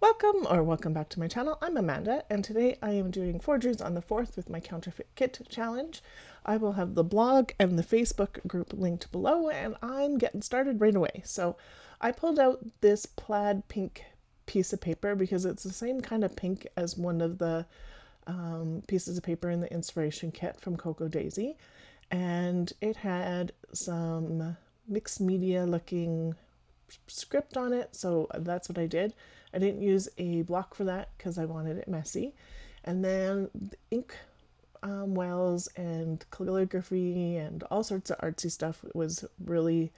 Welcome back to my channel. I'm Amanda, and today I am doing Forgeries on the 4th with my counterfeit kit challenge. I will have the blog and the Facebook group linked below, and I'm getting started right away. So I pulled out this plaid pink piece of paper because it's the same kind of pink as one of the pieces of paper in the inspiration kit from Coco Daisy, and it had some mixed media looking script on it, so that's what I did. I didn't use a block for that because I wanted it messy. And then the ink wells and calligraphy and all sorts of artsy stuff was really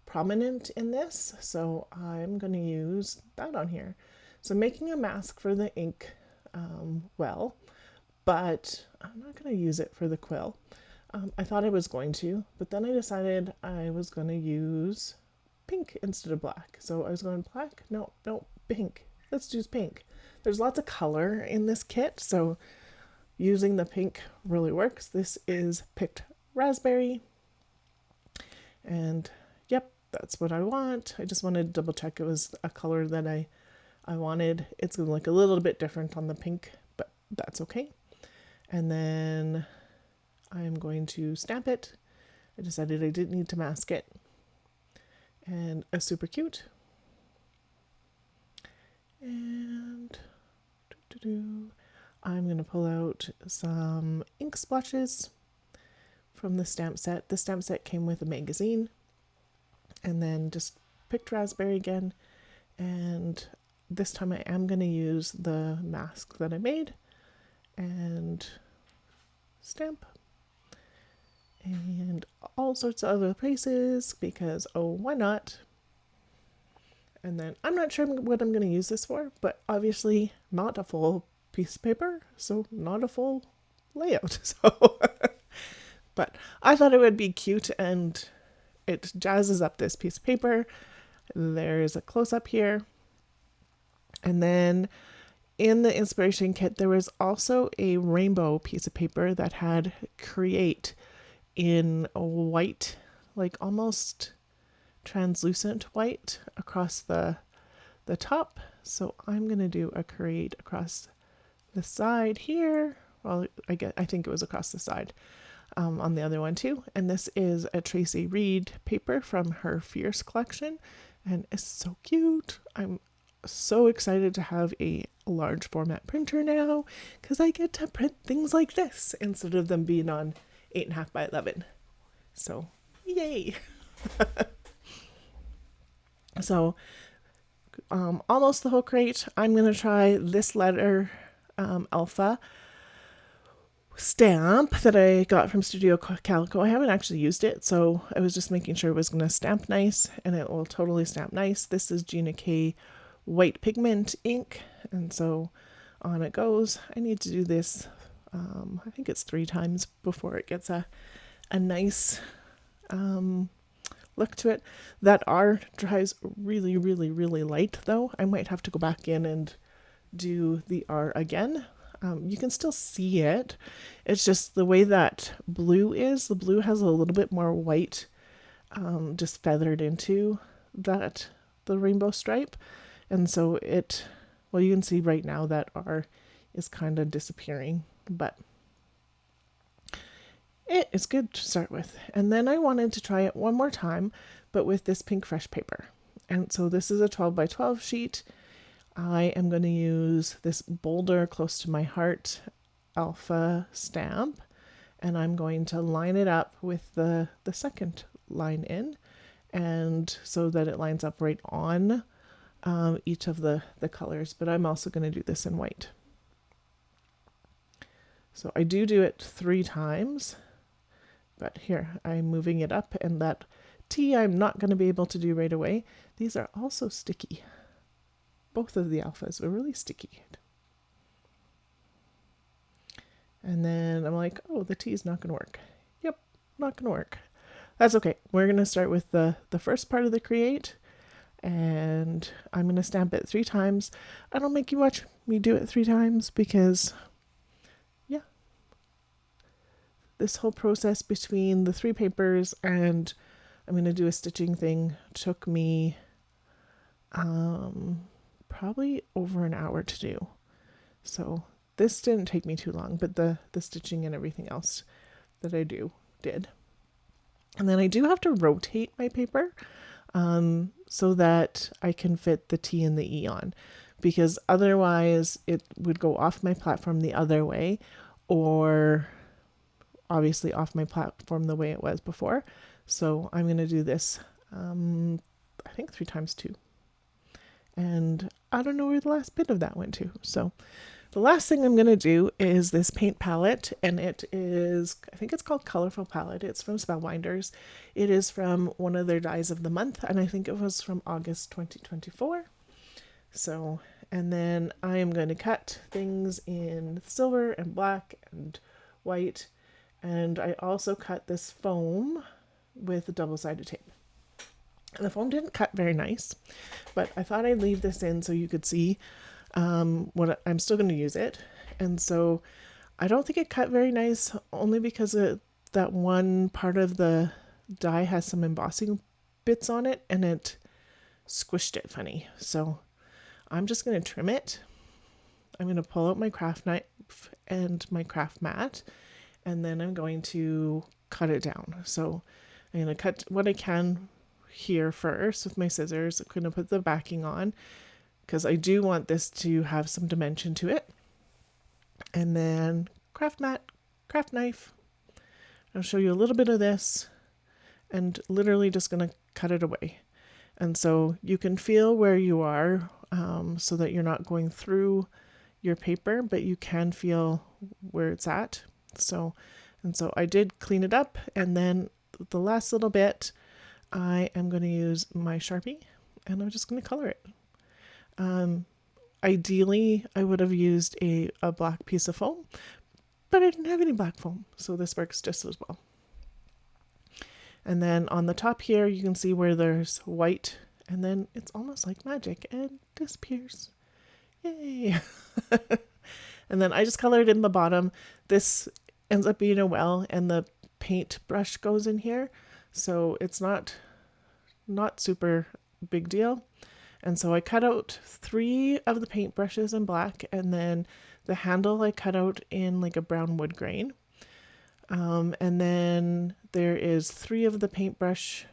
prominent in this, so I'm going to use that on here. So I'm making a mask for the ink well, but I'm not going to use it for the quill. I thought I was going to, but then I decided I was going to use pink instead of black. So I was going black, no, pink. Let's use pink. There's lots of color in this kit, so using the pink really works. This is picked raspberry, and yep, that's what I want. I just wanted to double check it was a color that I wanted. It's gonna look a little bit different on the pink, but that's okay. And then I'm going to stamp it. I decided I didn't need to mask it. And a super cute. And I'm going to pull out some ink splotches from the stamp set. The stamp set came with a magazine, and then just picked raspberry again. And this time I am going to use the mask that I made and stamp. And all sorts of other places because, oh, why not? And then I'm not sure what I'm going to use this for, but obviously not a full piece of paper, so not a full layout. So, but I thought it would be cute, and it jazzes up this piece of paper. There's a close-up here. And then in the inspiration kit, there was also a rainbow piece of paper that had create in white, like almost translucent white across the top. So I'm gonna do a create across the side here. Well, I think it was across the side on the other one too. And this is a Tracy Reed paper from her Fierce collection, and it's so cute. I'm so excited to have a large format printer now because I get to print things like this instead of them being on 8.5 by 11. So, yay! So, almost the whole crate. I'm going to try this letter alpha stamp that I got from Studio Calico. I haven't actually used it, so I was just making sure it was going to stamp nice, and it will totally stamp nice. This is Gina K white pigment ink, and so on it goes. I need to do this, I think it's 3 times before it gets a nice look to it. That R dries really light though. I might have to go back in and do the R again. You can still see it. It's just the way that blue is. The blue has a little bit more white just feathered into the rainbow stripe. And so well, you can see right now that R is kind of disappearing, but it is good to start with. And then I wanted to try it one more time, but with this pink fresh paper. And so this is a 12 by 12 sheet. I am going to use this Boulder Close to My Heart alpha stamp, and I'm going to line it up with the second line in, and so that it lines up right on each of the colors. But I'm also going to do this in white. So I do it 3 times. But here, I'm moving it up, and that T I'm not going to be able to do right away. These are also sticky. Both of the alphas are really sticky. And then I'm like, oh, the T is not going to work. Yep, not going to work. That's okay. We're going to start with the first part of the create, and I'm going to stamp it 3 times. I don't make you watch me do it 3 times because this whole process between the 3 papers and I'm going to do a stitching thing took me probably over an hour to do. So this didn't take me too long, but the stitching and everything else that I did. And then I do have to rotate my paper so that I can fit the T and the E on, because otherwise it would go off my platform the other way, or obviously off my platform the way it was before. So I'm going to do this, I think 3 times 2. And I don't know where the last bit of that went to. So the last thing I'm going to do is this paint palette, and it is, I think it's called Colorful Palette. It's from Spellbinders. It is from one of their dies of the month, and I think it was from August 2024. So, and then I am going to cut things in silver and black and white, and I also cut this foam with double-sided tape. And the foam didn't cut very nice, but I thought I'd leave this in so you could see what I'm still going to use it. And so I don't think it cut very nice, only because that one part of the die has some embossing bits on it and it squished it funny. So I'm just going to trim it. I'm going to pull out my craft knife and my craft mat, and then I'm going to cut it down. So I'm going to cut what I can here first with my scissors. I'm going to put the backing on because I do want this to have some dimension to it. And then craft mat, craft knife. I'll show you a little bit of this and literally just going to cut it away. And so you can feel where you are so that you're not going through your paper, but you can feel where it's at. So I did clean it up, and then the last little bit, I am going to use my Sharpie and I'm just going to color it. Ideally, I would have used a black piece of foam, but I didn't have any black foam, so this works just as well. And then on the top here, you can see where there's white, and then it's almost like magic and disappears. Yay! And then I just colored in the bottom. This ends up being a well, and the paint brush goes in here, so it's not super big deal. And so I cut out 3 of the paint brushes in black, and then the handle I cut out in like a brown wood grain. And then there is 3 of the paintbrush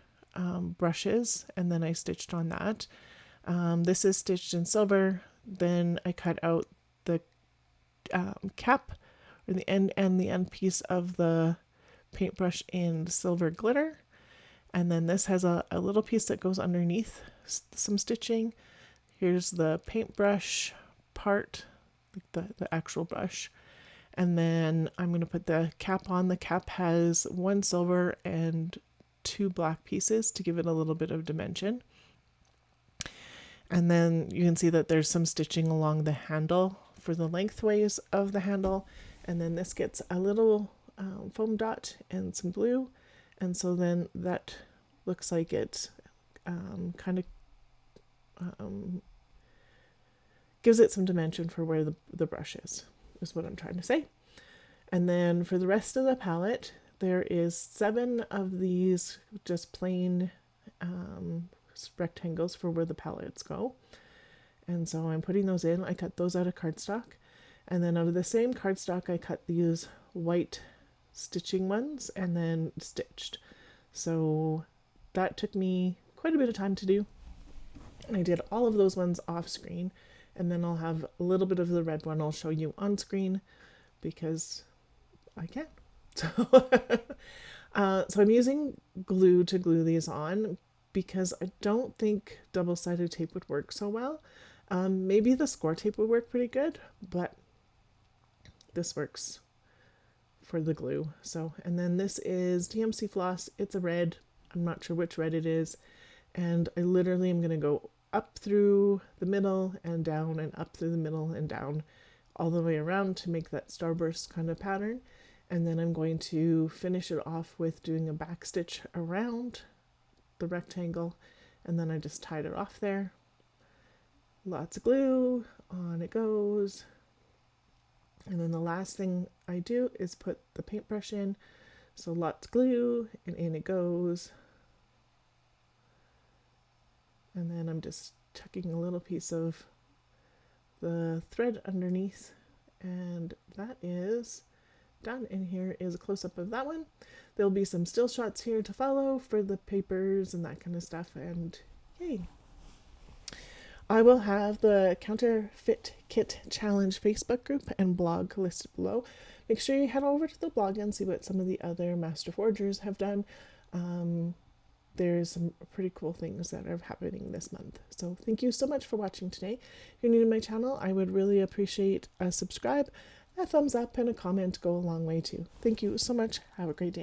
brushes, and then I stitched on that. This is stitched in silver. Then I cut out the cap, or the end piece of the paintbrush in silver glitter. And then this has a little piece that goes underneath some stitching. Here's the paintbrush part, like the actual brush. And then I'm going to put the cap on. The cap has 1 silver and 2 black pieces to give it a little bit of dimension. And then you can see that there's some stitching along the handle for the lengthways of the handle. And then this gets a little foam dot and some glue. And so then that looks like it kind of gives it some dimension for where the brush is what I'm trying to say. And then for the rest of the palette, there is 7 of these just plain rectangles for where the palettes go. And so I'm putting those in. I cut those out of cardstock. And then out of the same cardstock, I cut these white stitching ones and then stitched. So that took me quite a bit of time to do. And I did all of those ones off screen. And then I'll have a little bit of the red one I'll show you on screen because I can. So I'm using glue to glue these on because I don't think double-sided tape would work so well. Maybe the score tape would work pretty good, but this works for the glue. So, and then this is DMC floss. It's a red. I'm not sure which red it is. And I literally am going to go up through the middle and down and up through the middle and down all the way around to make that starburst kind of pattern. And then I'm going to finish it off with doing a back stitch around the rectangle, and then I just tied it off there. Lots of glue, on it goes. And then the last thing I do is put the paintbrush in. So lots of glue, and in it goes. And then I'm just tucking a little piece of the thread underneath, and that is done. And here is a close-up of that one. There'll be some still shots here to follow for the papers and that kind of stuff, and yay. I will have the Counterfeit Kit Challenge Facebook group and blog listed below. Make sure you head over to the blog and see what some of the other Master Forgers have done. There's some pretty cool things that are happening this month. So thank you so much for watching today. If you're new to my channel, I would really appreciate a subscribe, a thumbs up, and a comment go a long way too. Thank you so much. Have a great day.